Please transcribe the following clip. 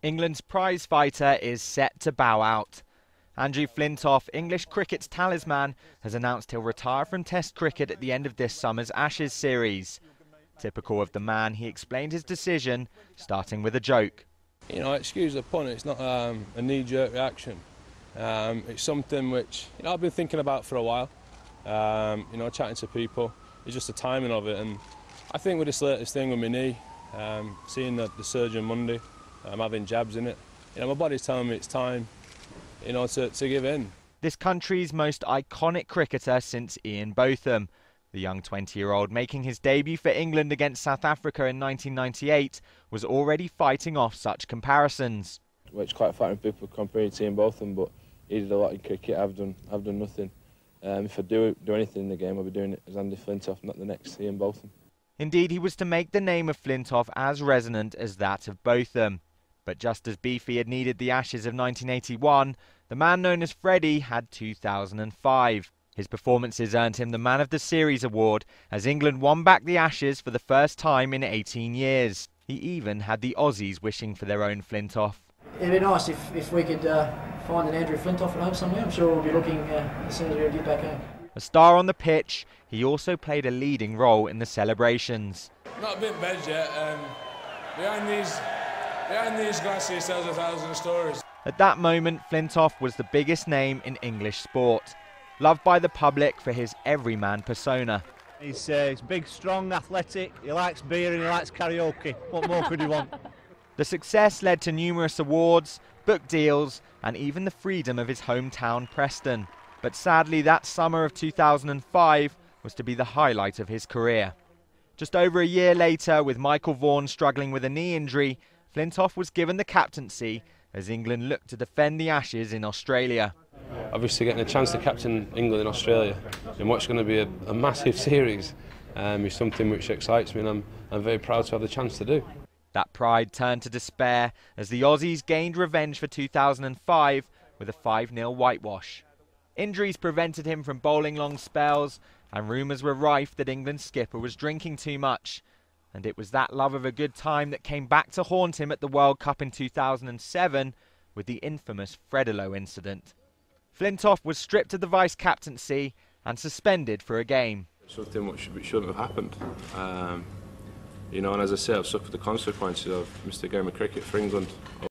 England's prize fighter is set to bow out. Andrew Flintoff, English cricket's talisman, has announced he'll retire from Test cricket at the end of this summer's Ashes series. Typical of the man, he explained his decision, starting with a joke. You know, excuse the pun, it's not a knee-jerk reaction. It's something which I've been thinking about for a while. Chatting to people, it's just the timing of it. And I think with this latest thing with my knee, seeing the surgeon Monday, I'm having jabs in it. My body's telling me it's time, to give in. This country's most iconic cricketer since Ian Botham, the young 20-year-old making his debut for England against South Africa in 1998, was already fighting off such comparisons. Well, it's quite flattering people comparing to Ian Botham, but he did a lot in cricket. I've done nothing. If I do anything in the game, I'll be doing it as Andy Flintoff, not the next Ian Botham. Indeed, he was to make the name of Flintoff as resonant as that of Botham. But just as Beefy had needed the Ashes of 1981, the man known as Freddie had 2005. His performances earned him the Man of the Series award as England won back the Ashes for the first time in 18 years. He even had the Aussies wishing for their own Flintoff. It'd be nice if we could find an Andrew Flintoff at home somewhere. I'm sure we'll be looking as soon as we get back home. A star on the pitch, he also played a leading role in the celebrations. Not a bit bad yet. Behind these Garcia tells 1,000 stories. At that moment, Flintoff was the biggest name in English sport, loved by the public for his everyman persona. He's big, strong, athletic, he likes beer and he likes karaoke. What more could he want? The success led to numerous awards, book deals, and even the freedom of his hometown Preston. But sadly, that summer of 2005 was to be the highlight of his career. Just over a year later, with Michael Vaughan struggling with a knee injury, Flintoff was given the captaincy as England looked to defend the Ashes in Australia. Obviously getting a chance to captain England in Australia in what's going to be a massive series is something which excites me, and I'm very proud to have the chance to do. That pride turned to despair as the Aussies gained revenge for 2005 with a 5-0 whitewash. Injuries prevented him from bowling long spells, and rumours were rife that England's skipper was drinking too much. And it was that love of a good time that came back to haunt him at the World Cup in 2007 with the infamous Fredolo incident. Flintoff was stripped of the vice-captaincy and suspended for a game. Something which shouldn't have happened. And as I say, I've suffered the consequences of missed a game of cricket for England.